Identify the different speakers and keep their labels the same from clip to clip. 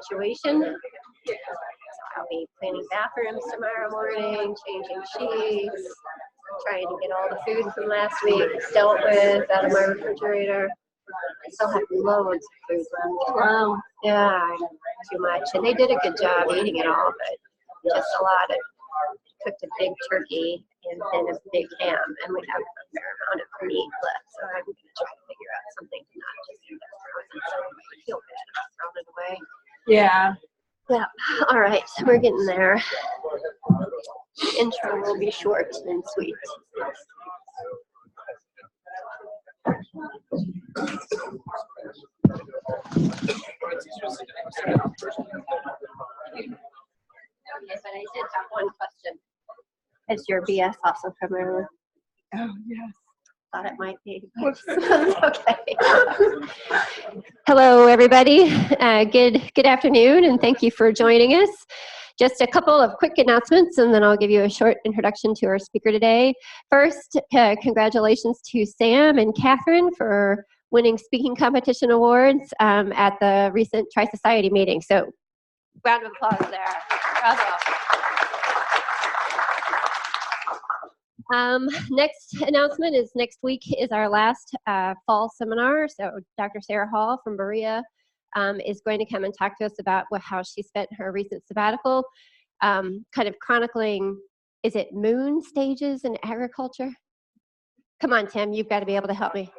Speaker 1: situation. So I'll be cleaning bathrooms tomorrow morning, changing sheets, trying to get all the food from last week dealt with out of my refrigerator. I still have loads of food left. Wow. Yeah, too much. And they did a good job eating it all, but just a lot of, cooked a big turkey and then a big ham, and we have a fair amount of meat left. So I'm going to try to figure out something to not just do that frozen, so I feel bad about throwing it away. Yeah. Yeah. All right. We're getting there. Intro will be short and sweet. Okay, but I did have one question. Is your BS also from Maryland?
Speaker 2: Oh, yes.
Speaker 1: Thought it might be. Okay. Hello, everybody. Good afternoon, and thank you for joining us. Just a couple of quick announcements, and then I'll give you a short introduction to our speaker today. First, congratulations to Sam and Catherine for winning speaking competition awards at the recent Tri-Society meeting. So, round of applause there. Bravo. Next announcement is next week is our last fall seminar. So Dr. Sarah Hall from Berea is going to come and talk to us about how she spent her recent sabbatical, kind of chronicling, is it moon stages in agriculture? Come on, Tim, you've got to be able to help me.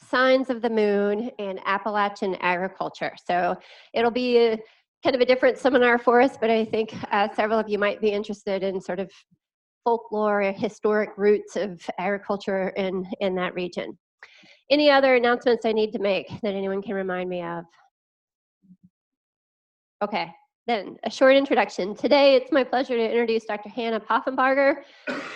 Speaker 1: Signs of the moon in Appalachian agriculture. So it'll be kind of a different seminar for us, but I think several of you might be interested in sort of folklore, historic roots of agriculture in that region. Any other announcements I need to make that anyone can remind me of? Okay, then a short introduction. Today, it's my pleasure to introduce Dr. Hanna Poffenbarger.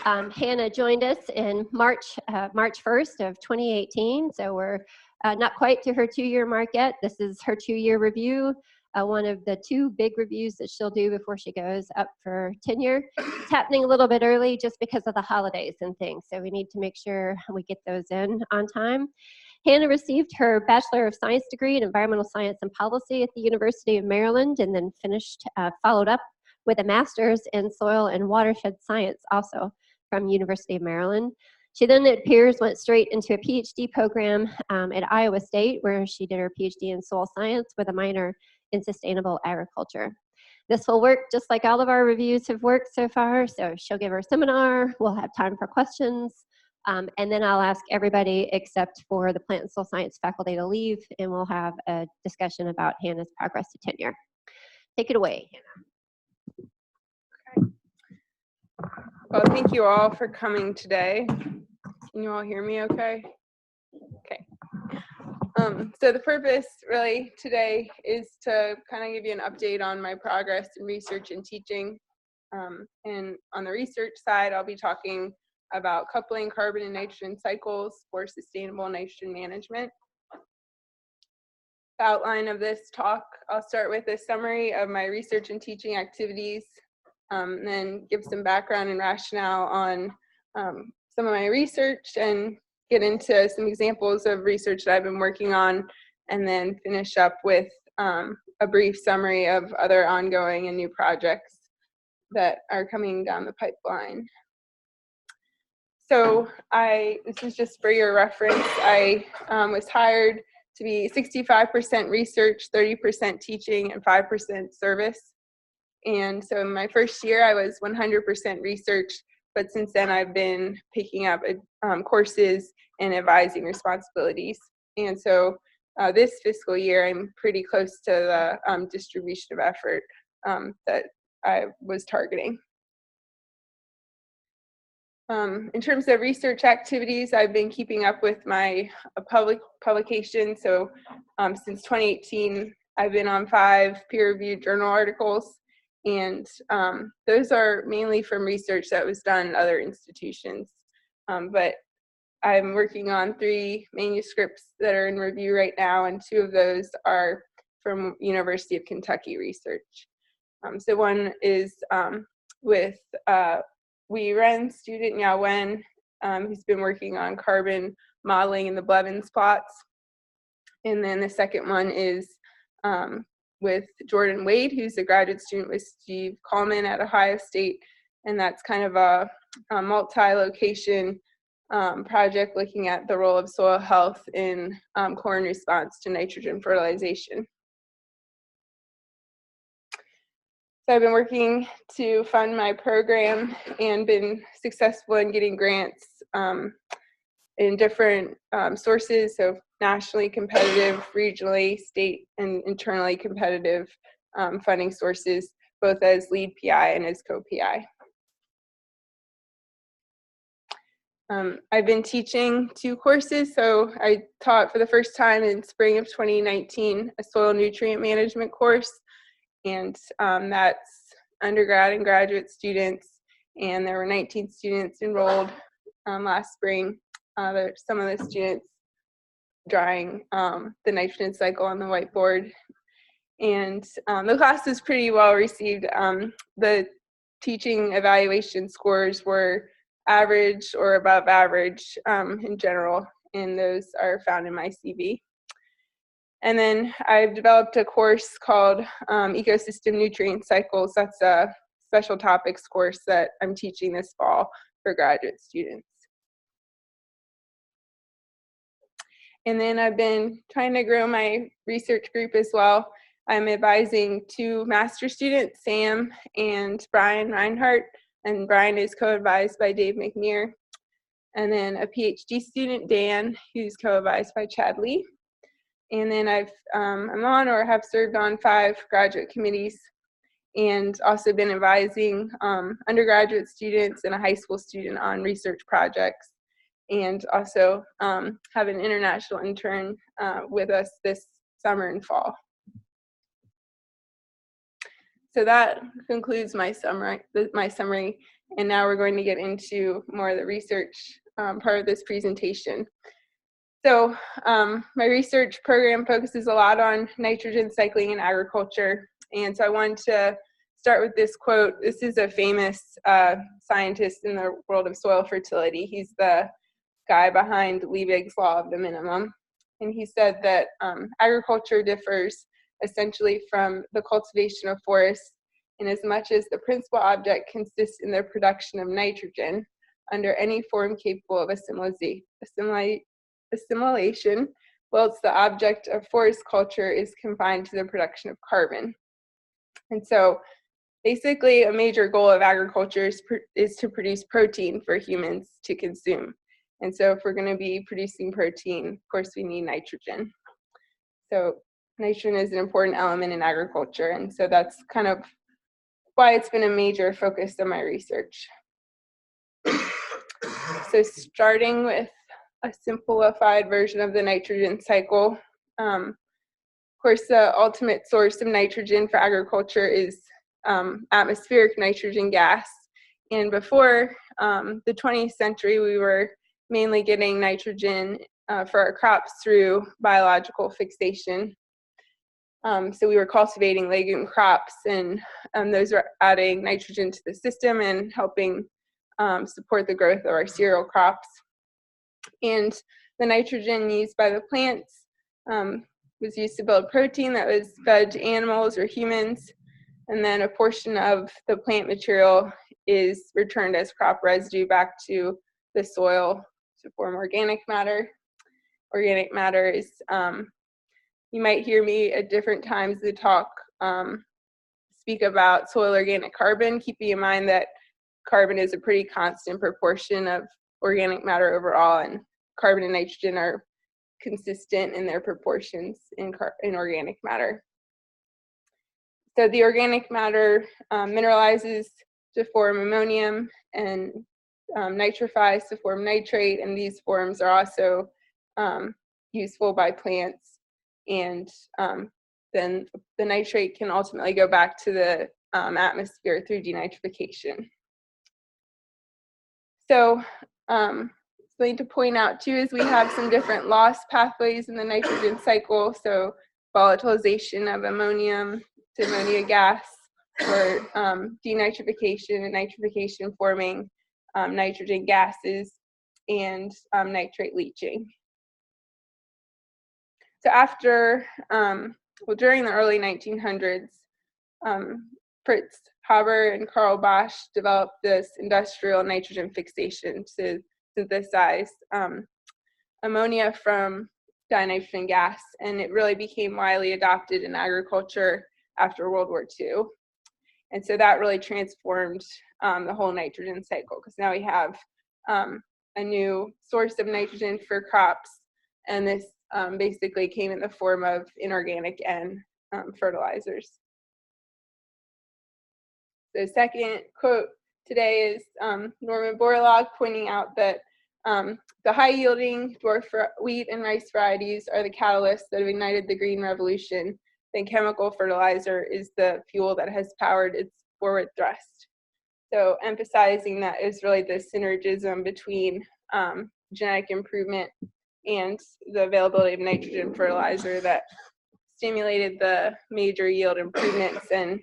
Speaker 1: Hanna joined us in March 1st of 2018, so we're not quite to her 2-year mark yet. This is her 2-year review. One of the 2 big reviews that she'll do before she goes up for tenure. It's happening a little bit early just because of the holidays and things, so we need to make sure we get those in on time. Hanna received her Bachelor of Science degree in Environmental Science and Policy at the University of Maryland, and then followed up with a Master's in Soil and Watershed Science, also from University of Maryland. She then, it appears, went straight into a PhD program at Iowa State, where she did her PhD in soil science with a minor in sustainable agriculture. This will work just like all of our reviews have worked so far. So she'll give her seminar, we'll have time for questions, and then I'll ask everybody except for the plant and soil science faculty to leave, and we'll have a discussion about Hanna's progress to tenure. Take it away, Hanna.
Speaker 2: Okay. Well, thank you all for coming today. Can you all hear me okay? Okay. So the purpose really today is to kind of give you an update on my progress in research and teaching. And on the research side, I'll be talking about coupling carbon and nitrogen cycles for sustainable nitrogen management. The outline of this talk, I'll start with a summary of my research and teaching activities, then give some background and rationale on some of my research and get into some examples of research that I've been working on, and then finish up with a brief summary of other ongoing and new projects that are coming down the pipeline. So this is just for your reference. I was hired to be 65% research, 30% teaching, and 5% service. And so in my first year, I was 100% research, but since then I've been picking up courses and advising responsibilities. And so this fiscal year, I'm pretty close to the distribution of effort that I was targeting. In terms of research activities, I've been keeping up with my public publications. So since 2018, I've been on 5 peer-reviewed journal articles, and those are mainly from research that was done in other institutions. But I'm working on 3 manuscripts that are in review right now, and 2 of those are from University of Kentucky research. So one is with Wei Ren student Yao Wen, who's been working on carbon modeling in the Blevins plots. And then the second one is with Jordan Wade, who's a graduate student with Steve Coleman at Ohio State. And that's kind of a multi-location project looking at the role of soil health in corn response to nitrogen fertilization. So I've been working to fund my program and been successful in getting grants in different sources, so nationally competitive, regionally, state, and internally competitive funding sources, both as lead PI and as co-PI. I've been teaching 2 courses, so I taught for the first time in spring of 2019 a soil nutrient management course, and that's undergrad and graduate students, and there were 19 students enrolled last spring. Some of the students drawing the nitrogen cycle on the whiteboard, and the class was pretty well received. The teaching evaluation scores were average or above average in general, and those are found in my CV. And then I've developed a course called Ecosystem Nutrient Cycles. That's a special topics course that I'm teaching this fall for graduate students. And then I've been trying to grow my research group as well. I'm advising 2 master students, Sam and Brian Reinhardt, and Brian is co-advised by Dave McNear. And then a PhD student, Dan, who's co-advised by Chad Lee. And then I'm on or have served on 5 graduate committees, and also been advising undergraduate students and a high school student on research projects, and also have an international intern with us this summer and fall. So that concludes my summary, and now we're going to get into more of the research part of this presentation. So my research program focuses a lot on nitrogen cycling in agriculture, and so I wanted to start with this quote. This is a famous scientist in the world of soil fertility. He's the guy behind Liebig's law of the minimum, and he said that agriculture differs essentially from the cultivation of forests in as much as the principal object consists in the production of nitrogen under any form capable of assimilation, whilst the object of forest culture is confined to the production of carbon. And so basically a major goal of agriculture is to produce protein for humans to consume. And so if we're going to be producing protein, of course we need nitrogen. So nitrogen is an important element in agriculture, and so that's kind of why it's been a major focus of my research. So starting with a simplified version of the nitrogen cycle. Of course, the ultimate source of nitrogen for agriculture is atmospheric nitrogen gas. And before the 20th century, we were mainly getting nitrogen for our crops through biological fixation. So we were cultivating legume crops, and those were adding nitrogen to the system and helping support the growth of our cereal crops. And the nitrogen used by the plants was used to build protein that was fed to animals or humans, and then a portion of the plant material is returned as crop residue back to the soil to form organic matter. Organic matter is, you might hear me at different times of the talk speak about soil organic carbon, keeping in mind that carbon is a pretty constant proportion of organic matter overall, and carbon and nitrogen are consistent in their proportions in organic matter. So the organic matter mineralizes to form ammonium and nitrifies to form nitrate, and these forms are also useful by plants, and then the nitrate can ultimately go back to the atmosphere through denitrification. So something to point out too is we have some different loss pathways in the nitrogen cycle. So volatilization of ammonium to ammonia gas, or denitrification and nitrification forming nitrogen gases, and nitrate leaching. So after well, during the early 1900s, Fritz Haber and Karl Bosch developed this industrial nitrogen fixation to synthesize ammonia from dinitrogen gas, and it really became widely adopted in agriculture after World War II. And so that really transformed the whole nitrogen cycle, because now we have a new source of nitrogen for crops, and this basically came in the form of inorganic N fertilizers. The second quote today is Norman Borlaug pointing out that the high-yielding dwarf wheat and rice varieties are the catalysts that have ignited the green revolution. Then chemical fertilizer is the fuel that has powered its forward thrust. So emphasizing that is really the synergism between genetic improvement and the availability of nitrogen fertilizer that stimulated the major yield improvements and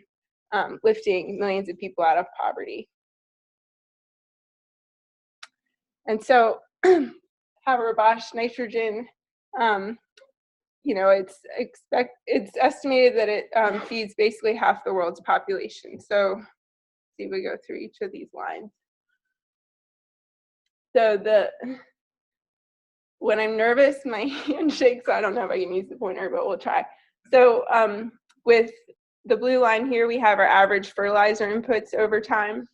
Speaker 2: lifting millions of people out of poverty. And so Haber-Bosch nitrogen, it's estimated that it feeds basically half the world's population. So see, we go through each of these lines. So when I'm nervous, my hand shakes. So I don't know if I can use the pointer, but we'll try. So with the blue line here, we have our average fertilizer inputs over time.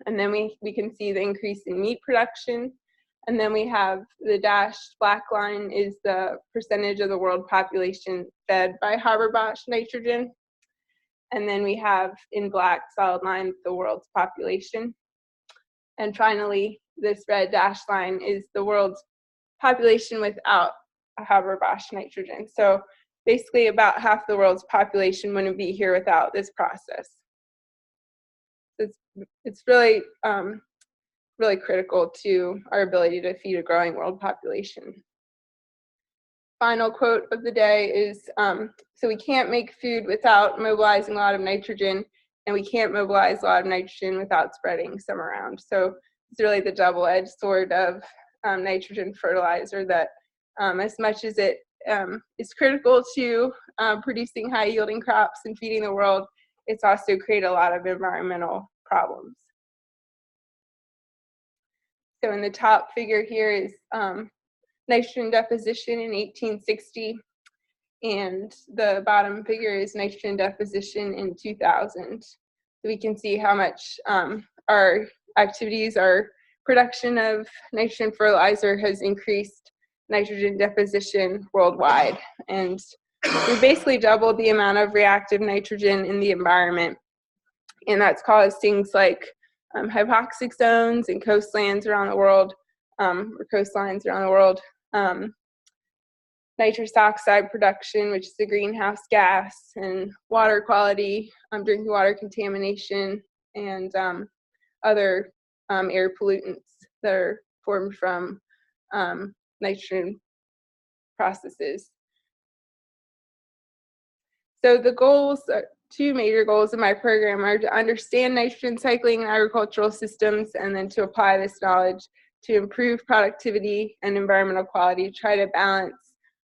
Speaker 2: And then we can see the increase in meat production. And then we have the dashed black line is the percentage of the world population fed by Haber-Bosch nitrogen. And then we have in black solid line the world's population. And finally, this red dashed line is the world's population without Haber-Bosch nitrogen. So basically about half the world's population wouldn't be here without this process. It's really, really critical to our ability to feed a growing world population. Final quote of the day is, so we can't make food without mobilizing a lot of nitrogen, and we can't mobilize a lot of nitrogen without spreading some around. So it's really the double-edged sword of nitrogen fertilizer that as much as it is critical to producing high-yielding crops and feeding the world, it's also created a lot of environmental problems. So in the top figure here is nitrogen deposition in 1860, and the bottom figure is nitrogen deposition in 2000. So we can see how much our activities, our production of nitrogen fertilizer has increased nitrogen deposition worldwide. And we basically doubled the amount of reactive nitrogen in the environment. And that's caused things like hypoxic zones and coastlands around the world, or coastlines around the world, nitrous oxide production, which is a greenhouse gas, and water quality, drinking water contamination, and other air pollutants that are formed from nitrogen processes. So the goals, two major goals of my program are to understand nitrogen cycling in agricultural systems, and then to apply this knowledge to improve productivity and environmental quality, try to balance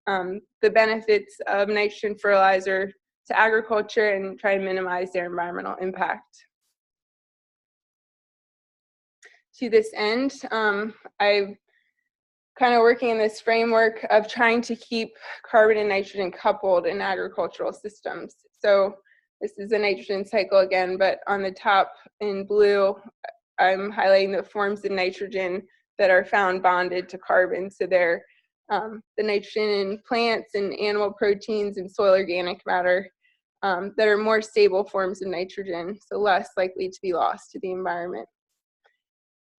Speaker 2: the benefits of nitrogen fertilizer to agriculture and try to minimize their environmental impact. To this end, I'm kind of working in this framework of trying to keep carbon and nitrogen coupled in agricultural systems. So this is a nitrogen cycle again, but on the top in blue, I'm highlighting the forms of nitrogen that are found bonded to carbon. So they're the nitrogen in plants and animal proteins and soil organic matter that are more stable forms of nitrogen, so less likely to be lost to the environment.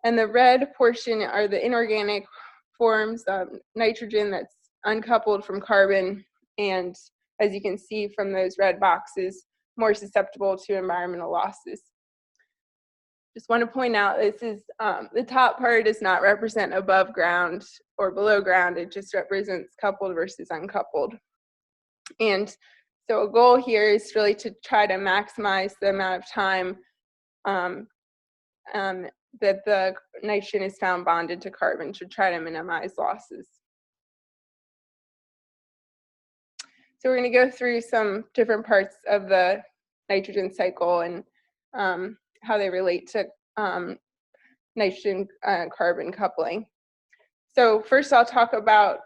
Speaker 2: And the red portion are the inorganic forms of nitrogen that's uncoupled from carbon, and as you can see from those red boxes, more susceptible to environmental losses. Just want to point out, this is the top part does not represent above ground or below ground. It just represents coupled versus uncoupled. And so a goal here is really to try to maximize the amount of time that the nitrogen is found bonded to carbon, to try to minimize losses. So we're going to go through some different parts of the nitrogen cycle and how they relate to nitrogen carbon coupling. So first I'll talk about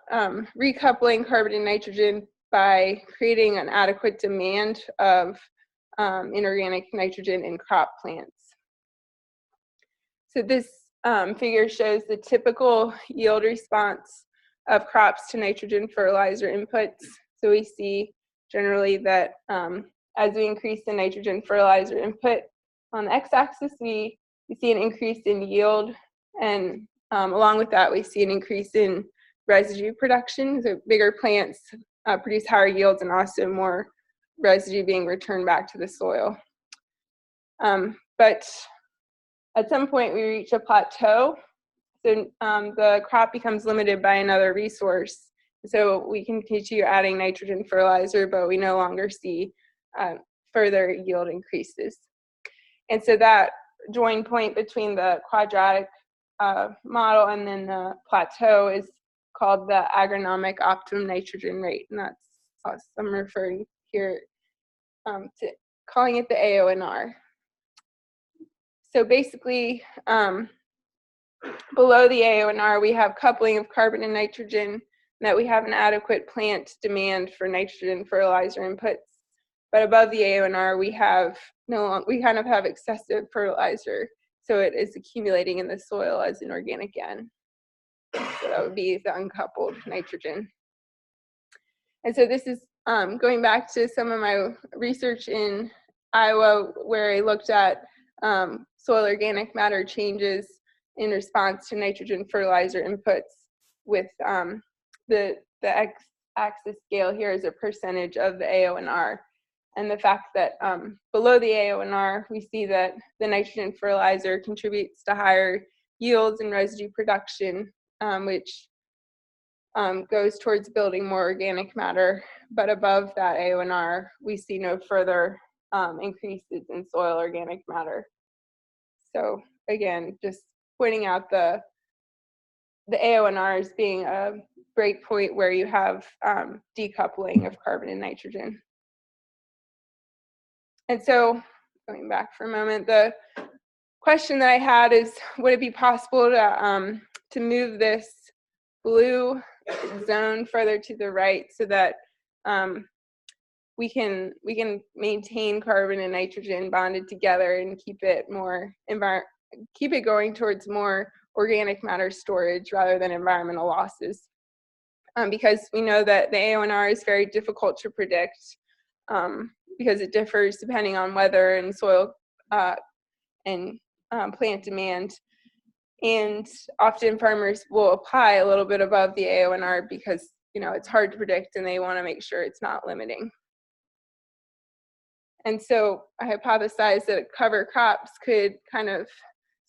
Speaker 2: recoupling carbon and nitrogen by creating an adequate demand of inorganic nitrogen in crop plants. So this figure shows the typical yield response of crops to nitrogen fertilizer inputs. So we see generally that as we increase the nitrogen fertilizer input on the x-axis, we see an increase in yield, and along with that, we see an increase in residue production. So bigger plants produce higher yields and also more residue being returned back to the soil. But at some point, we reach a plateau. So the crop becomes limited by another resource. So we can continue adding nitrogen fertilizer, but we no longer see further yield increases. And so that join point between the quadratic model and then the plateau is called the agronomic optimum nitrogen rate. And that's us. I'm referring here to calling it the AONR. So basically, below the AONR, we have coupling of carbon and nitrogen, that we have an adequate plant demand for nitrogen fertilizer inputs. But above the AONR, we kind of have excessive fertilizer, so it is accumulating in the soil as inorganic N. So that would be the uncoupled nitrogen. And so this is going back to some of my research in Iowa, where I looked at soil organic matter changes in response to nitrogen fertilizer inputs with the x-axis scale here is a percentage of the AONR. And the fact that below the AONR, we see that the nitrogen fertilizer contributes to higher yields and residue production, which goes towards building more organic matter. But above that AONR, we see no further increases in soil organic matter. So again, just pointing out the AONR as being a break point where you have decoupling of carbon and nitrogen. And so, going back for a moment, the question that I had is, would it be possible to move this blue zone further to the right so that we can maintain carbon and nitrogen bonded together and keep it going towards more organic matter storage rather than environmental losses? Because we know that the AONR is very difficult to predict because it differs depending on weather and soil and plant demand. And often farmers will apply a little bit above the AONR because it's hard to predict and they want to make sure it's not limiting. And so I hypothesized that cover crops could kind of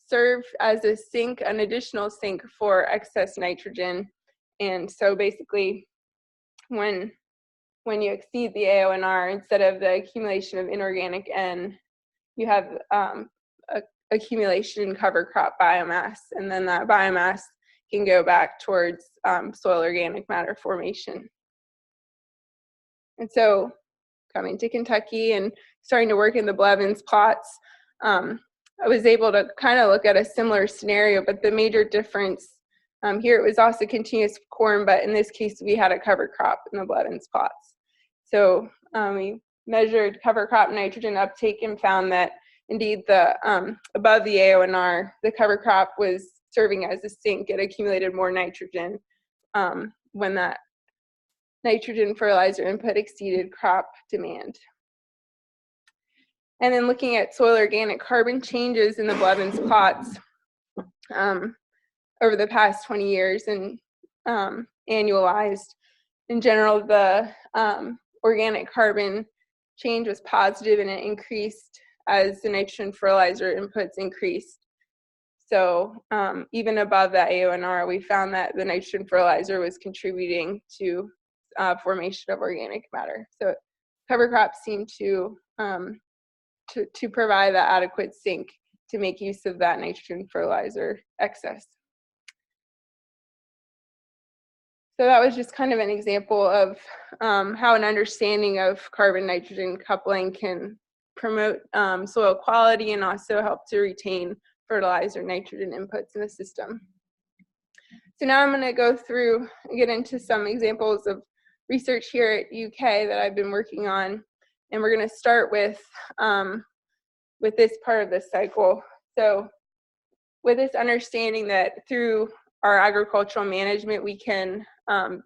Speaker 2: serve as a sink, an additional sink for excess nitrogen. And so basically, when you exceed the AONR, instead of the accumulation of inorganic N, you have accumulation in cover crop biomass, and then that biomass can go back towards soil organic matter formation. And so coming to Kentucky and starting to work in the Blevins plots, I was able to kind of look at a similar scenario, but the major difference here, it was also continuous corn, but in this case, we had a cover crop in the Blevins plots. So we measured cover crop nitrogen uptake and found that indeed above the AONR, the cover crop was serving as a sink. It accumulated more nitrogen when that nitrogen fertilizer input exceeded crop demand. And then looking at soil organic carbon changes in the Blevins plots over the past 20 years and annualized, in general, the organic carbon change was positive and it increased as the nitrogen fertilizer inputs increased. So even above that AONR, we found that the nitrogen fertilizer was contributing to formation of organic matter. So cover crops seem to provide that adequate sink to make use of that nitrogen fertilizer excess. So that was just kind of an example of how an understanding of carbon-nitrogen coupling can promote soil quality and also help to retain fertilizer nitrogen inputs in the system. So now I'm going to go through and get into some examples of research here at UK that I've been working on, and we're going to start with this part of the cycle. So with this understanding that through our agricultural management we can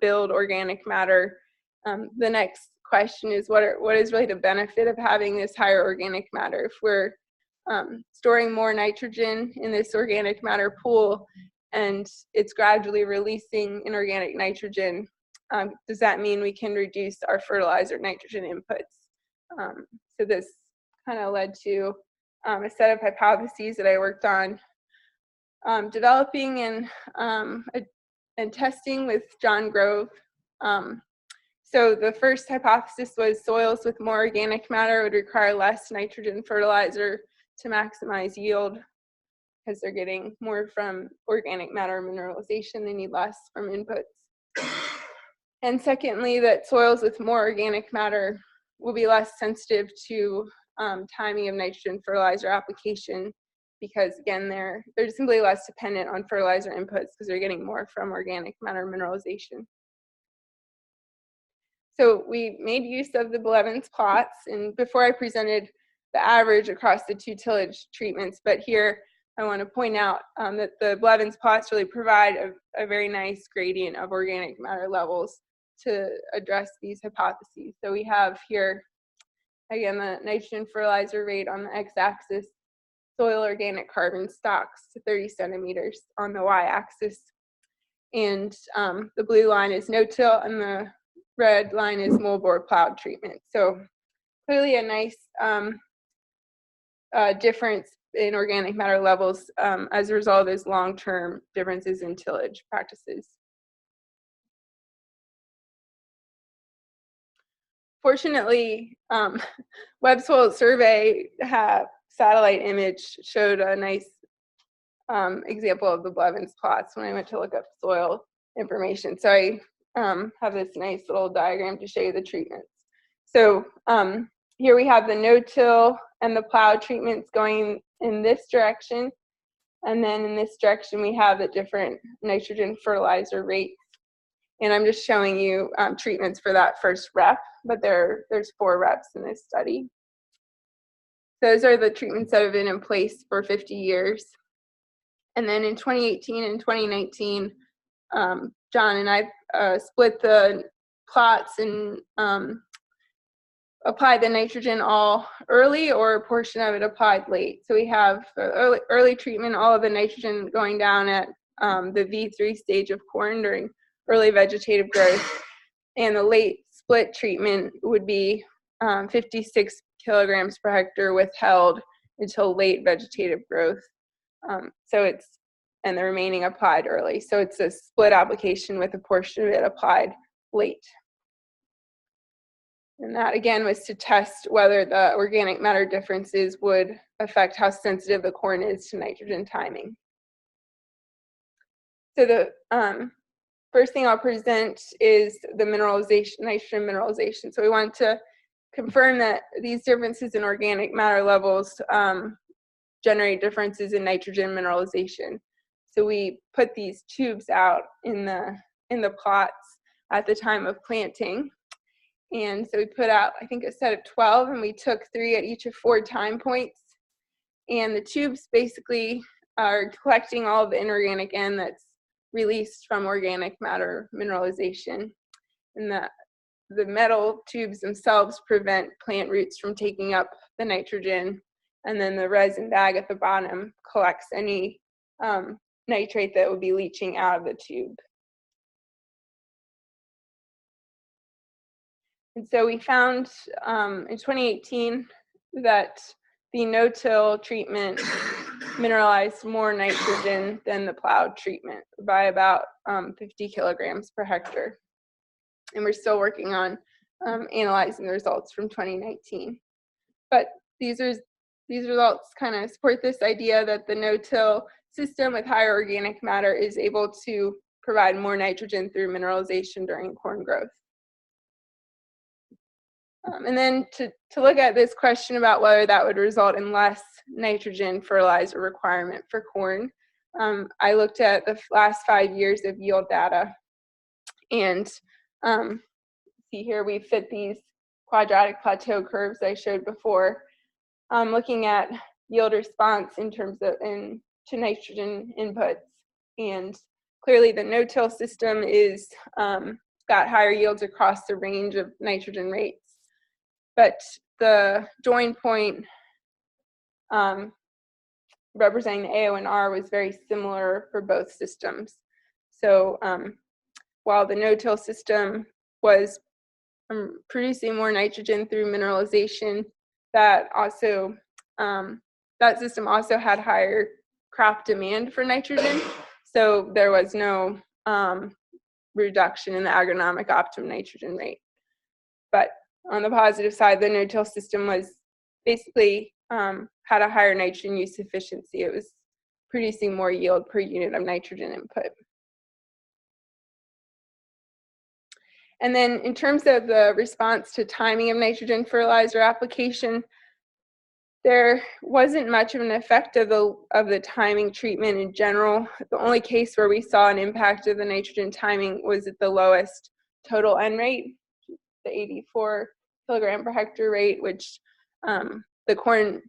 Speaker 2: build organic matter, the next question is what is really the benefit of having this higher organic matter? If we're storing more nitrogen in this organic matter pool and it's gradually releasing inorganic nitrogen, does that mean we can reduce our fertilizer nitrogen inputs? So this kind of led to a set of hypotheses that I worked on developing and testing with John Grove. So the first hypothesis was soils with more organic matter would require less nitrogen fertilizer to maximize yield because they're getting more from organic matter mineralization, they need less from inputs. And secondly, that soils with more organic matter will be less sensitive to timing of nitrogen fertilizer application because, again, they're simply less dependent on fertilizer inputs because they're getting more from organic matter mineralization. So we made use of the Blevins plots, and before I presented the average across the two tillage treatments, but here I want to point out that the Blevins plots really provide a very nice gradient of organic matter levels to address these hypotheses. So we have here, again, the nitrogen fertilizer rate on the x-axis, soil organic carbon stocks to 30 centimeters on the y-axis, and the blue line is no-till, and the red line is moldboard plowed treatment. So clearly a nice difference in organic matter levels as a result of those long-term differences in tillage practices. Fortunately, Web Soil Survey satellite image showed a nice example of the Blevins plots when I went to look up soil information. So I have this nice little diagram to show you the treatments. So here we have the no-till and the plow treatments going in this direction. And then in this direction, we have the different nitrogen fertilizer rates. And I'm just showing you treatments for that first rep, but there's 4 reps in this study. Those are the treatments that have been in place for 50 years. And then in 2018 and 2019, John and I split the plots and applied the nitrogen all early or a portion of it applied late. So we have early treatment, all of the nitrogen going down at the V3 stage of corn during early vegetative growth. And the late split treatment would be 56 kilograms per hectare withheld until late vegetative growth. And the remaining applied early. So it's a split application with a portion of it applied late. And that, again, was to test whether the organic matter differences would affect how sensitive the corn is to nitrogen timing. So the first thing I'll present is the mineralization, nitrogen mineralization. So we want to confirm that these differences in organic matter levels generate differences in nitrogen mineralization. So we put these tubes out in the plots at the time of planting. And so we put out, I think, a set of 12, and we took 3 at each of 4 time points. And the tubes basically are collecting all of the inorganic N that's released from organic matter mineralization. And the metal tubes themselves prevent plant roots from taking up the nitrogen. And then the resin bag at the bottom collects any nitrate that would be leaching out of the tube. And so we found in 2018 that the no-till treatment mineralized more nitrogen than the plowed treatment by about 50 kilograms per hectare. And we're still working on analyzing the results from 2019. But these results kind of support this idea that the no-till system with higher organic matter is able to provide more nitrogen through mineralization during corn growth. And then to look at this question about whether that would result in less nitrogen fertilizer requirement for corn, I looked at the last 5 years of yield data, and see here we fit these quadratic plateau curves I showed before, looking at yield response in terms of to nitrogen inputs. And clearly the no-till system is got higher yields across the range of nitrogen rates. But the join point representing the AO and R was very similar for both systems. So while the no-till system was producing more nitrogen through mineralization, that system also had higher crop demand for nitrogen. So there was no reduction in the agronomic optimum nitrogen rate. But on the positive side, the no-till system was basically had a higher nitrogen use efficiency. It was producing more yield per unit of nitrogen input. And then in terms of the response to timing of nitrogen fertilizer application, there wasn't much of an effect of the timing treatment in general. The only case where we saw an impact of the nitrogen timing was at the lowest total N rate, the 84 kilogram per hectare rate, which the corn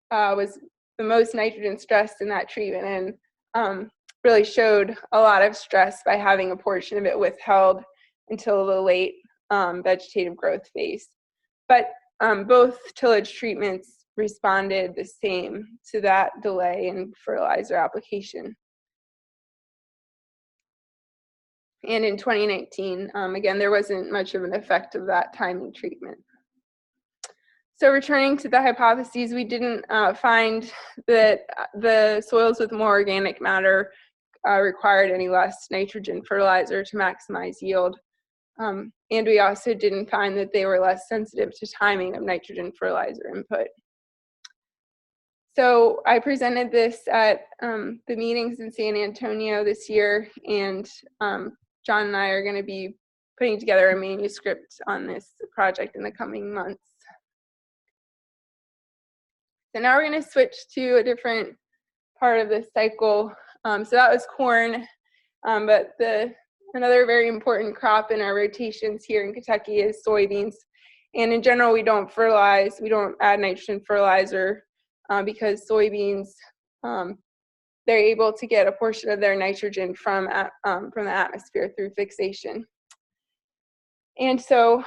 Speaker 2: was the most nitrogen stressed in that treatment, and really showed a lot of stress by having a portion of it withheld until the late vegetative growth phase. But both tillage treatments responded the same to that delay in fertilizer application. And in 2019, again, there wasn't much of an effect of that timing treatment. So returning to the hypotheses, we didn't find that the soils with more organic matter required any less nitrogen fertilizer to maximize yield. And we also didn't find that they were less sensitive to timing of nitrogen fertilizer input. So I presented this at the meetings in San Antonio this year, and John and I are going to be putting together a manuscript on this project in the coming months. So now we're going to switch to a different part of the cycle. So that was corn, but another very important crop in our rotations here in Kentucky is soybeans. And in general, we don't fertilize, we don't add nitrogen fertilizer because soybeans, they're able to get a portion of their nitrogen from the atmosphere through fixation. And so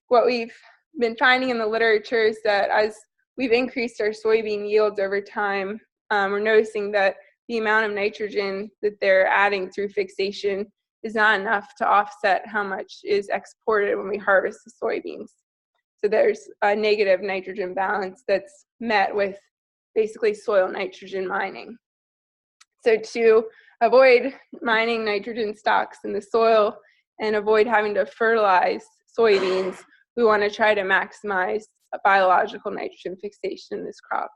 Speaker 2: what we've been finding in the literature is that as we've increased our soybean yields over time, we're noticing that the amount of nitrogen that they're adding through fixation is not enough to offset how much is exported when we harvest the soybeans. So there's a negative nitrogen balance that's met with basically soil nitrogen mining. So to avoid mining nitrogen stocks in the soil and avoid having to fertilize soybeans, we want to try to maximize biological nitrogen fixation in this crop.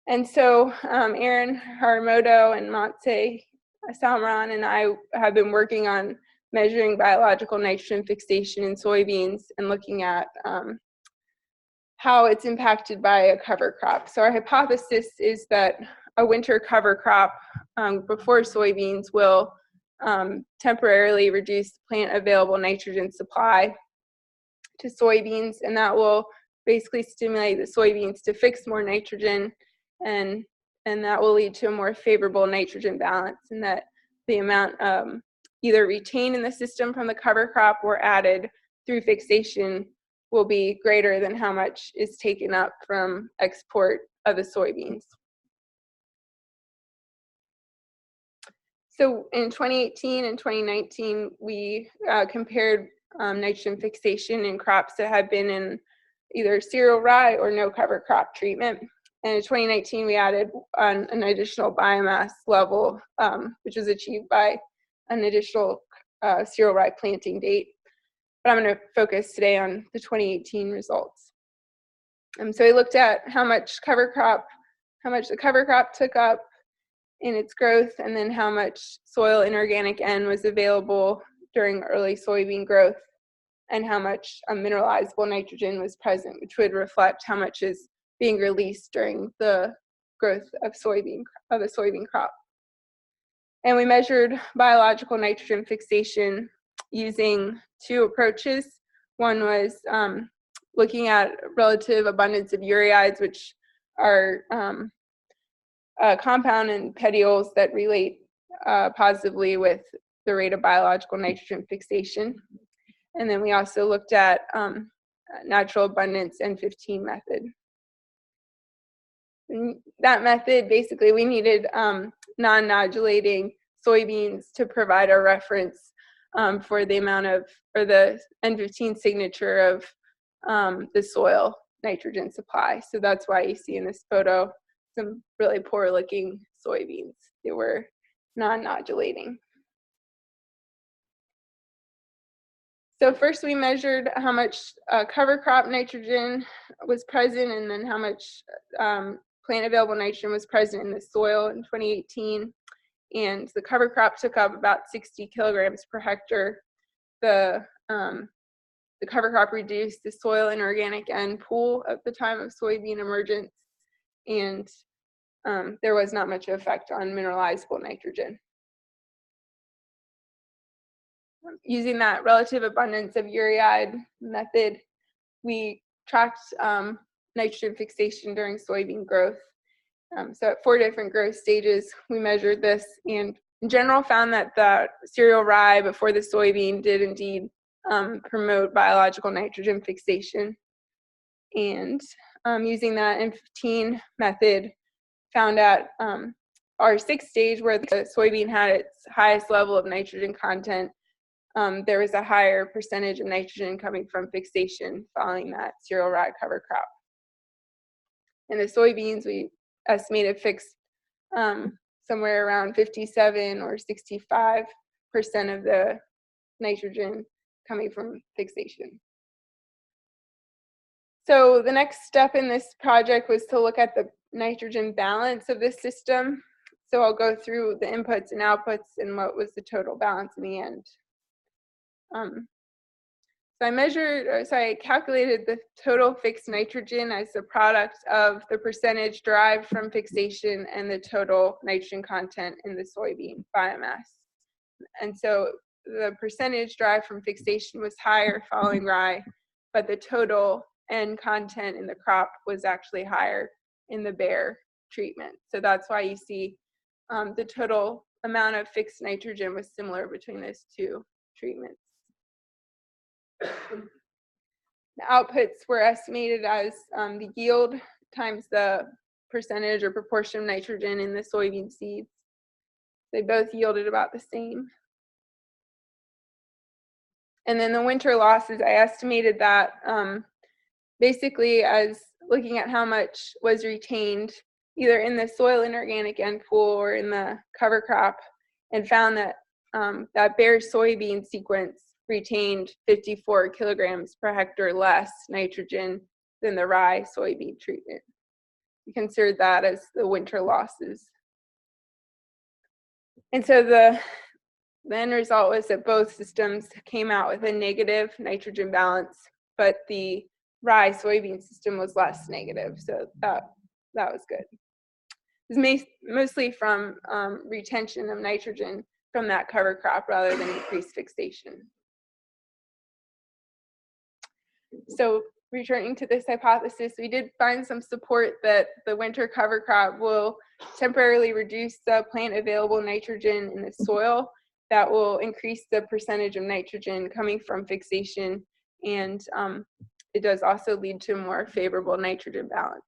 Speaker 2: And so Aaron Haramoto and Matse Salmaran and I have been working on measuring biological nitrogen fixation in soybeans and looking at how it's impacted by a cover crop. So our hypothesis is that a winter cover crop before soybeans will temporarily reduce plant available nitrogen supply to soybeans, and that will basically stimulate the soybeans to fix more nitrogen, and that will lead to a more favorable nitrogen balance, and that the amount either retained in the system from the cover crop or added through fixation will be greater than how much is taken up from export of the soybeans. So in 2018 and 2019, we compared nitrogen fixation in crops that had been in either cereal rye or no cover crop treatment. And in 2019, we added an additional biomass level, which was achieved by an additional cereal rye planting date. But I'm going to focus today on the 2018 results. So we looked at how much the cover crop took up in its growth, and then how much soil inorganic N was available during early soybean growth, and how much mineralizable nitrogen was present, which would reflect how much is being released during the growth of a soybean crop. And we measured biological nitrogen fixation using two approaches. One was looking at relative abundance of ureides, which are a compound in petioles that relate positively with the rate of biological nitrogen fixation. And then we also looked at natural abundance N15 method. And that method, basically, we needed non-nodulating soybeans to provide a reference for the amount of, or the N15 signature of the soil nitrogen supply. So that's why you see in this photo some really poor looking soybeans. They were non-nodulating. So first we measured how much cover crop nitrogen was present, and then how much plant available nitrogen was present in the soil in 2018. And the cover crop took up about 60 kilograms per hectare. The cover crop reduced the soil inorganic N pool at the time of soybean emergence, and there was not much effect on mineralizable nitrogen. Using that relative abundance of ureide method, we tracked nitrogen fixation during soybean growth. So at 4 different growth stages, we measured this, and in general found that the cereal rye before the soybean did indeed promote biological nitrogen fixation. And using that N15 method, found at our 6th stage, where the soybean had its highest level of nitrogen content, there was a higher percentage of nitrogen coming from fixation following that cereal rye cover crop. In the soybeans, we estimated fixed somewhere around 57 or 65% of the nitrogen coming from fixation. So the next step in this project was to look at the nitrogen balance of this system. So I'll go through the inputs and outputs and what was the total balance in the end. So I calculated the total fixed nitrogen as the product of the percentage derived from fixation and the total nitrogen content in the soybean biomass. And so the percentage derived from fixation was higher following rye, but the total N content in the crop was actually higher in the bare treatment. So that's why you see the total amount of fixed nitrogen was similar between those two treatments. The outputs were estimated as the yield times the percentage or proportion of nitrogen in the soybean seeds. They both yielded about the same. And then the winter losses, I estimated that basically as looking at how much was retained either in the soil inorganic N pool or in the cover crop, and found that that bare soybean sequence retained 54 kilograms per hectare less nitrogen than the rye soybean treatment. We considered that as the winter losses. And so the end result was that both systems came out with a negative nitrogen balance, but the rye soybean system was less negative, so that was good. It was mostly from retention of nitrogen from that cover crop rather than increased fixation. So returning to this hypothesis, we did find some support that the winter cover crop will temporarily reduce the plant available nitrogen in the soil. That will increase the percentage of nitrogen coming from fixation, and it does also lead to a more favorable nitrogen balance.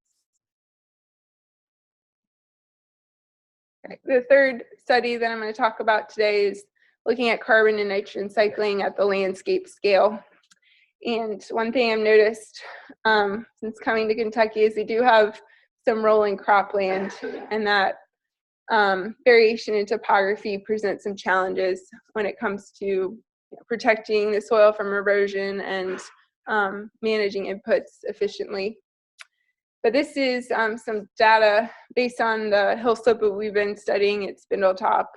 Speaker 2: Okay. The third study that I'm going to talk about today is looking at carbon and nitrogen cycling at the landscape scale. And one thing I've noticed since coming to Kentucky is they do have some rolling cropland, and that variation in topography presents some challenges when it comes to protecting the soil from erosion and managing inputs efficiently. But this is some data based on the hill slope that we've been studying at Spindle Top.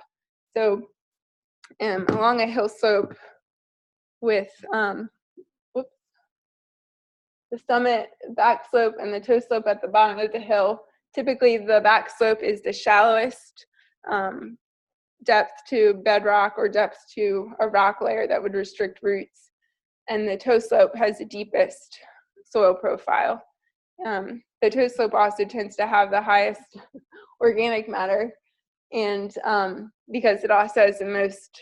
Speaker 2: So along a hill slope with the summit, back slope, and the toe slope at the bottom of the hill, typically the back slope is the shallowest depth to bedrock or depth to a rock layer that would restrict roots. And the toe slope has the deepest soil profile. The toe slope also tends to have the highest organic matter, and because it also has the most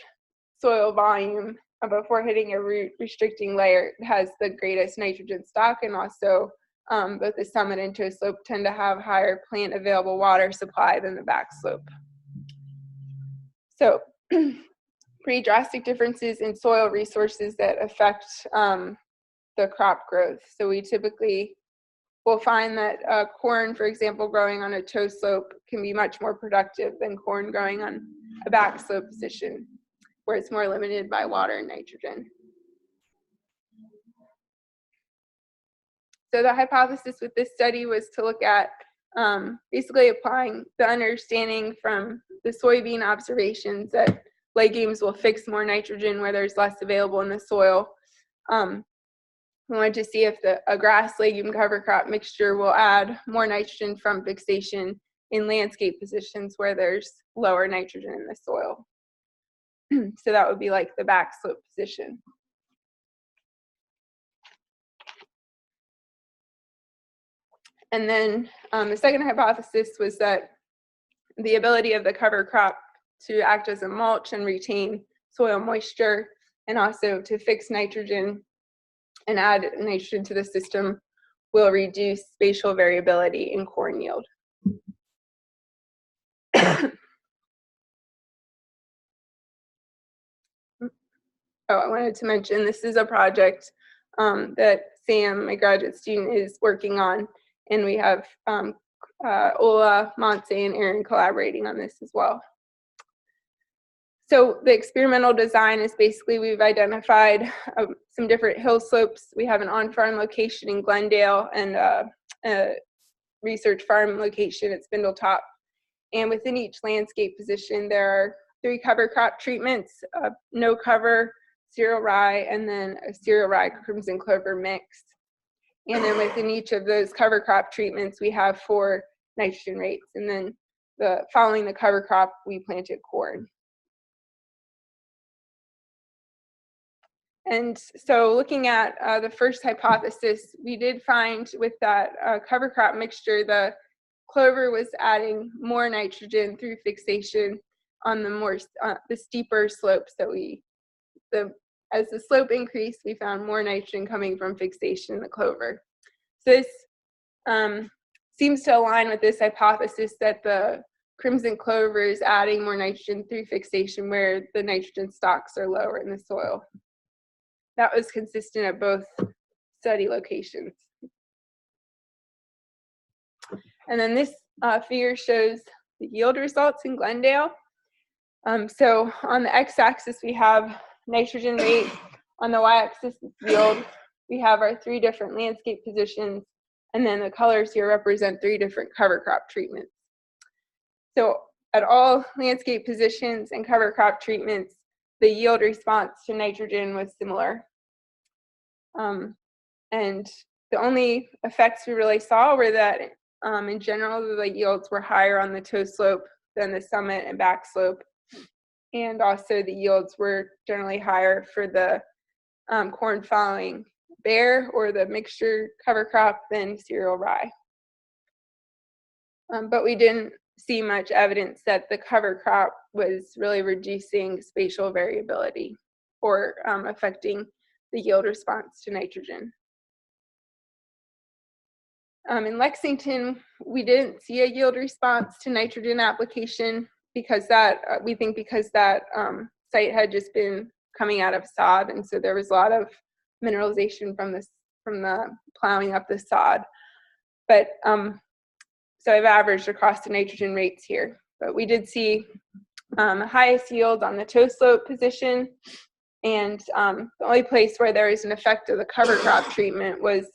Speaker 2: soil volume before hitting a root restricting layer, it has the greatest nitrogen stock, and also both the summit and toe slope tend to have higher plant available water supply than the back slope. So pretty drastic differences in soil resources that affect the crop growth. So we typically will find that corn, for example, growing on a toe slope can be much more productive than corn growing on a back slope position, where it's more limited by water and nitrogen. So the hypothesis with this study was to look at basically applying the understanding from the soybean observations that legumes will fix more nitrogen where there's less available in the soil. We wanted to see if a grass legume cover crop mixture will add more nitrogen from fixation in landscape positions where there's lower nitrogen in the soil. So that would be like the back slope position. And then the second hypothesis was that the ability of the cover crop to act as a mulch and retain soil moisture, and also to fix nitrogen and add nitrogen to the system, will reduce spatial variability in corn yield. Oh, I wanted to mention this is a project that Sam, my graduate student, is working on, and we have Ola, Montse, and Aaron collaborating on this as well. So the experimental design is basically we've identified some different hill slopes. We have an on-farm location in Glendale and a research farm location at Spindle Top. And within each landscape position, there are 3 cover crop treatments, no cover, cereal rye, and then a cereal rye crimson clover mix. And then within each of those cover crop treatments, we have 4 nitrogen rates. And then following the cover crop, we planted corn. And so looking at the first hypothesis, we did find with that cover crop mixture, the clover was adding more nitrogen through fixation on the steeper slopes that as the slope increased, we found more nitrogen coming from fixation in the clover. So this seems to align with this hypothesis that the crimson clover is adding more nitrogen through fixation where the nitrogen stocks are lower in the soil. That was consistent at both study locations. And then this figure shows the yield results in Glendale. So on the x-axis, we have nitrogen rate. On the y-axis is yield. We have our 3 different landscape positions, and then the colors here represent 3 different cover crop treatments. So at all landscape positions and cover crop treatments, the yield response to nitrogen was similar. And the only effects we really saw were that in general, the yields were higher on the toe slope than the summit and back slope. And also the yields were generally higher for the corn following bare or the mixture cover crop than cereal rye. But we didn't see much evidence that the cover crop was really reducing spatial variability or affecting the yield response to nitrogen. In Lexington, we didn't see a yield response to nitrogen application because we think that site had just been coming out of sod, and so there was a lot of mineralization from the plowing up the sod. But so I've averaged across the nitrogen rates here, but we did see highest yield on the toe slope position, and the only place where there was an effect of the cover crop treatment was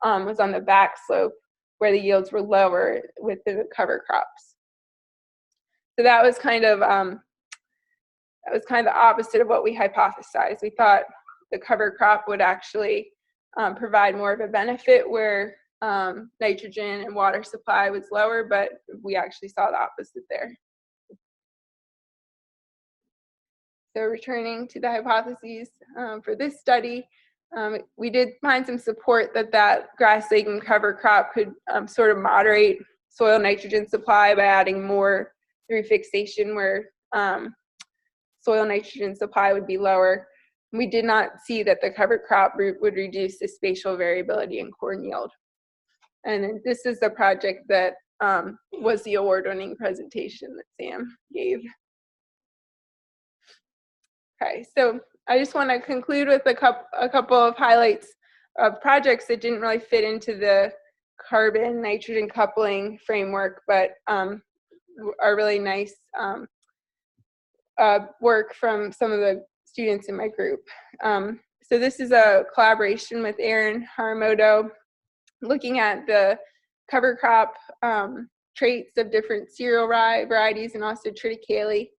Speaker 2: on the back slope, where the yields were lower with the cover crops. So that was kind of the opposite of what we hypothesized. We thought the cover crop would actually provide more of a benefit where nitrogen and water supply was lower, but we actually saw the opposite there. So returning to the hypotheses for this study, we did find some support that grass legume cover crop could sort of moderate soil nitrogen supply by adding more through fixation where soil nitrogen supply would be lower. We did not see that the cover crop root would reduce the spatial variability in corn yield. And this is the project that was the award-winning presentation that Sam gave. Okay, so I just want to conclude with a couple of highlights of projects that didn't really fit into the carbon nitrogen coupling framework, but are really nice work from some of the students in my group. So this is a collaboration with Aaron Haramoto, looking at the cover crop traits of different cereal rye varieties and also triticale.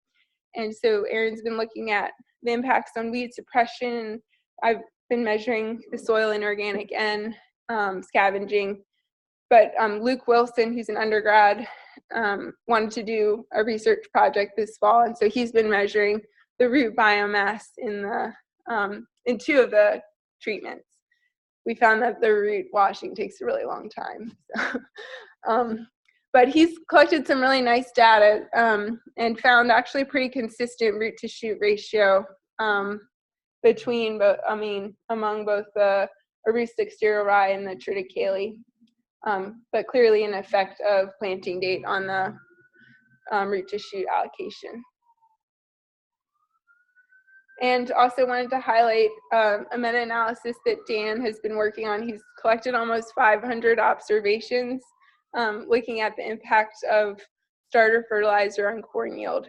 Speaker 2: And so Aaron's been looking at the impacts on weed suppression. I've been measuring the soil inorganic N, scavenging. But Luke Wilson, who's an undergrad, wanted to do a research project this fall, and so he's been measuring the root biomass in two of the treatments. We found that the root washing takes a really long time. So, but he's collected some really nice data and found actually pretty consistent root to shoot ratio among both the arustic cereal rye and the triticale. But clearly an effect of planting date on the root to shoot allocation. And also wanted to highlight a meta-analysis that Dan has been working on. He's collected almost 500 observations looking at the impact of starter fertilizer on corn yield.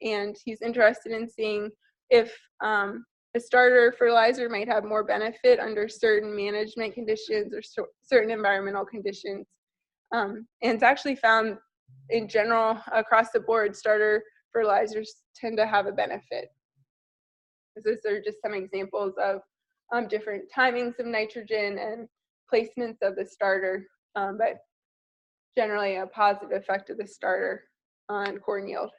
Speaker 2: And he's interested in seeing if a starter fertilizer might have more benefit under certain management conditions or certain environmental conditions. And it's actually found in general across the board, starter fertilizers tend to have a benefit. These are just some examples of different timings of nitrogen and placements of the starter, but generally a positive effect of the starter on corn yield.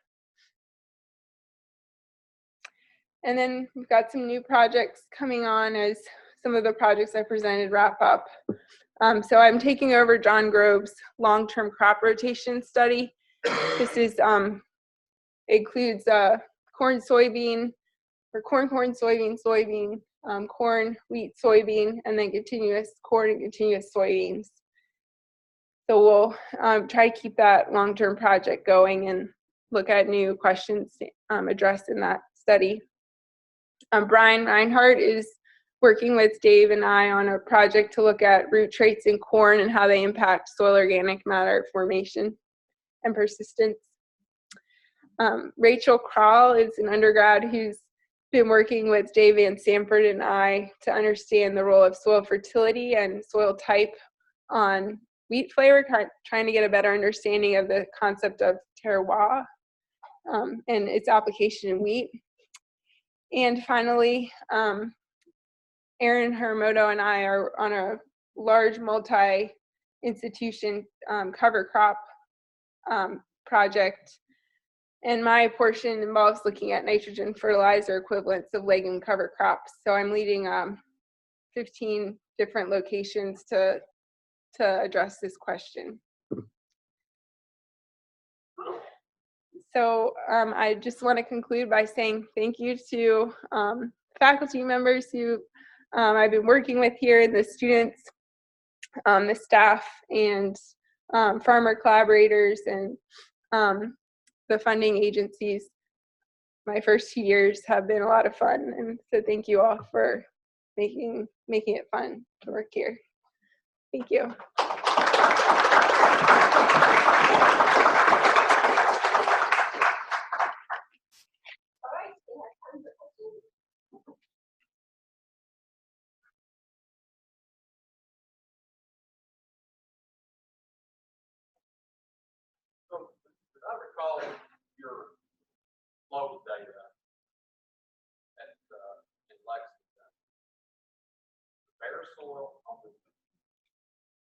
Speaker 2: And then we've got some new projects coming on as some of the projects I presented wrap up. So I'm taking over John Grove's long-term crop rotation study. This is includes corn, soybean, or corn, soybean, soybean, corn, wheat, soybean, and then continuous corn and continuous soybeans. So we'll try to keep that long-term project going and look at new questions addressed in that study. Brian Reinhardt is working with Dave and I on a project to look at root traits in corn and how they impact soil organic matter formation and persistence. Rachel Krall is an undergrad who's been working with Dave Van Sanford and I to understand the role of soil fertility and soil type on wheat flavor, trying to get a better understanding of the concept of terroir and its application in wheat. And finally, Aaron Haramoto and I are on a large multi-institution cover crop project. And my portion involves looking at nitrogen fertilizer equivalents of legume cover crops. So I'm leading 15 different locations to address this question. So I just want to conclude by saying thank you to faculty members who I've been working with here, the students, the staff, and farmer collaborators, and the funding agencies. My first 2 years have been a lot of fun, and so thank you all for making it fun to work here. Thank you.
Speaker 3: recall your local data at in Lexington, bare soil on the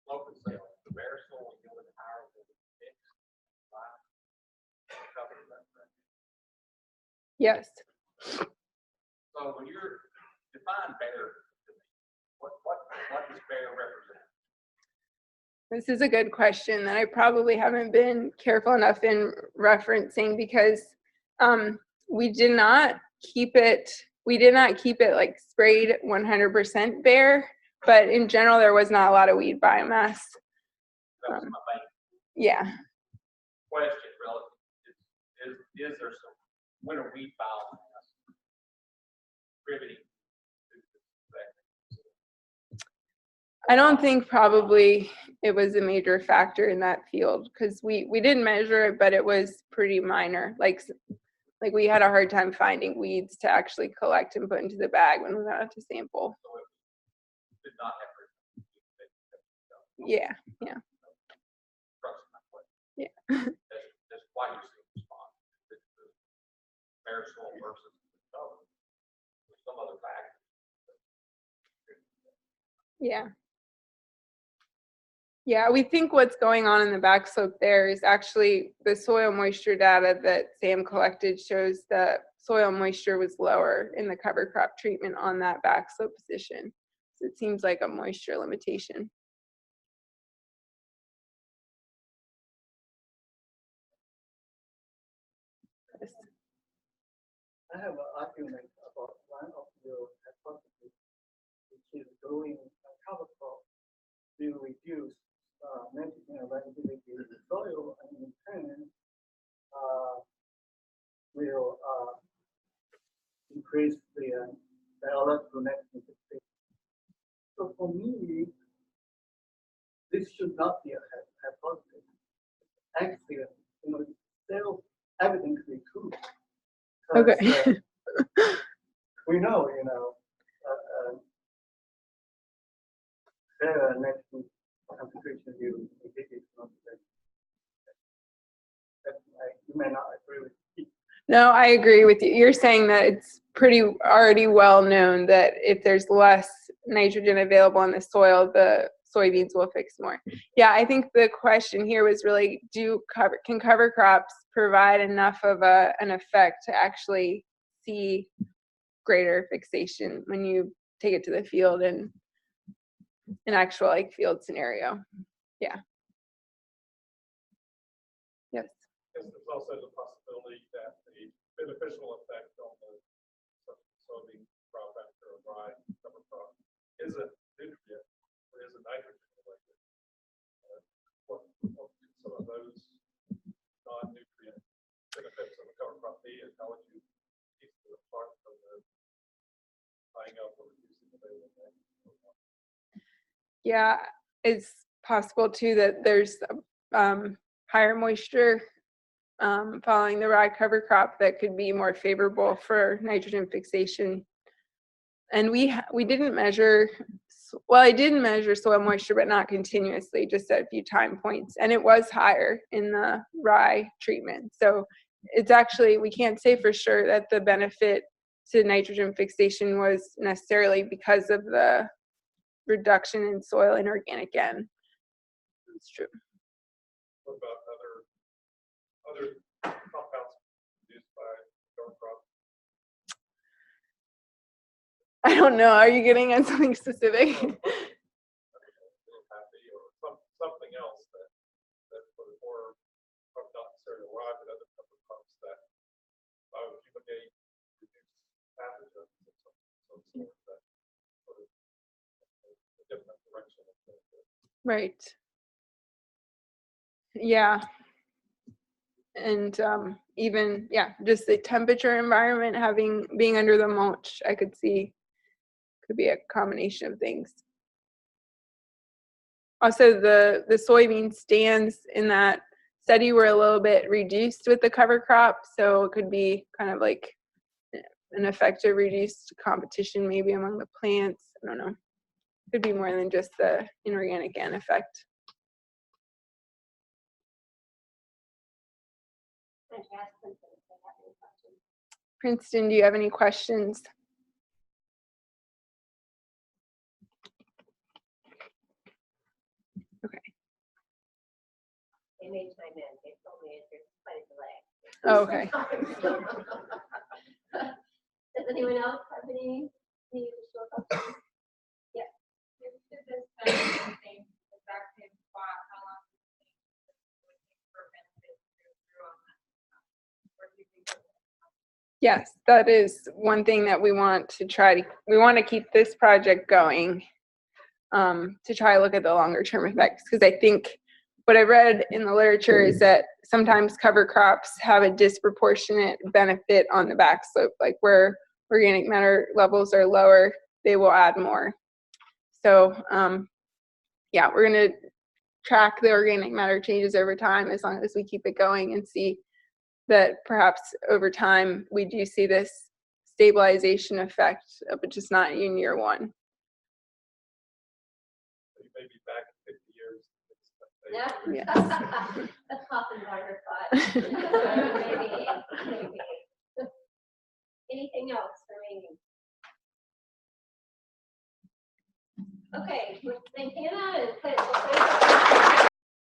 Speaker 3: local sale, the bare soil yielded higher than the mixed right? Covered that, right?
Speaker 2: Yes.
Speaker 3: So when you're define bare to me, what does bare represent?
Speaker 2: This is a good question that I probably haven't been careful enough in referencing because we did not keep it like sprayed 100% bare, but in general there was not a lot of weed biomass.
Speaker 3: That was my main
Speaker 2: Yeah.
Speaker 3: question relative. Is there some winter weed biomass contributing to this?
Speaker 2: I don't think probably it was a major factor in that field because we didn't measure it, but it was pretty minor. Like we had a hard time finding weeds to actually collect and put into the bag when we went out to sample.
Speaker 3: So it did not have
Speaker 2: Yeah, yeah, yeah.
Speaker 3: That's why you're seeing response. Bare soil versus some other factors.
Speaker 2: Yeah. Yeah, we think what's going on in the back slope there is actually the soil moisture data that Sam collected shows that soil moisture was lower in the cover crop treatment on that back slope position. So it seems like a moisture limitation. Yes.
Speaker 4: I have an argument about one of your hypotheses, which is growing cover crop will reduce nitrogen availability in the soil, and in turn will increase the biological nitrogen fixation. So for me, this should not be a hypothesis. Actually, it's self-evidently true.
Speaker 2: Okay.
Speaker 4: We know, their nitrogen concentration view is not very. You may not agree with me.
Speaker 2: No, I agree with you. You're saying that it's pretty already well known that if there's less nitrogen available in the soil, the soybeans will fix more. Yeah, I think the question here was really, can cover crops provide enough of an effect to actually see greater fixation when you take it to the field in an actual field scenario? Yeah. Yes.
Speaker 5: There's also the possibility that the beneficial effect on the soybean crop after a dry cover crop isn't nutrient or isn't nitrogen related. What some of those non-nutrient benefits of the cover crop be, and how would you keep them apart from the tying up or reducing available nitrogen?
Speaker 2: Yeah, it's possible too that there's higher moisture following the rye cover crop that could be more favorable for nitrogen fixation. And we didn't measure, well, I did measure soil moisture, but not continuously, just at a few time points. And it was higher in the rye treatment. So it's actually, we can't say for sure that the benefit to nitrogen fixation was necessarily because of the reduction in soil inorganic N. That's true.
Speaker 5: What about other compounds produced by cover crop?
Speaker 2: I don't know. Are you getting at something specific?
Speaker 5: Something else that for not necessarily rye, but other cover crops that bioaccumulate, reduce pathogens of some sort that sort of a different direction of the
Speaker 2: Right. Yeah. And even, just the temperature environment, being under the mulch, I could see could be a combination of things. Also, the soybean stands in that study were a little bit reduced with the cover crop, so it could be kind of like an effective reduced competition maybe among the plants. I don't know. Could be more than just the inorganic N effect.
Speaker 1: Why don't you ask Princeton if they have any questions?
Speaker 2: Princeton, do you have any questions?
Speaker 1: They may chime in. They told me there's quite a delay.
Speaker 2: Oh, okay.
Speaker 1: Does anyone else have any additional questions? Yeah.
Speaker 6: If this kind of same exact same spot, how long do you think it would take for benefit to go through on that? Or do you think it will?
Speaker 2: Yes, that is one thing that we want to we want to keep this project going, to try to look at the longer term effects, because I think what I read in the literature is that sometimes cover crops have a disproportionate benefit on the back slope, like where organic matter levels are lower, they will add more. So yeah, we're going to track the organic matter changes over time as long as we keep it going and see that perhaps over time we do see this stabilization effect, but just not in year one.
Speaker 5: You may be back in 50 years.
Speaker 1: Yeah.
Speaker 2: Yes.
Speaker 1: That's Poffenbarger thought. Maybe. Anything else remaining? Okay, let's thank Hannah and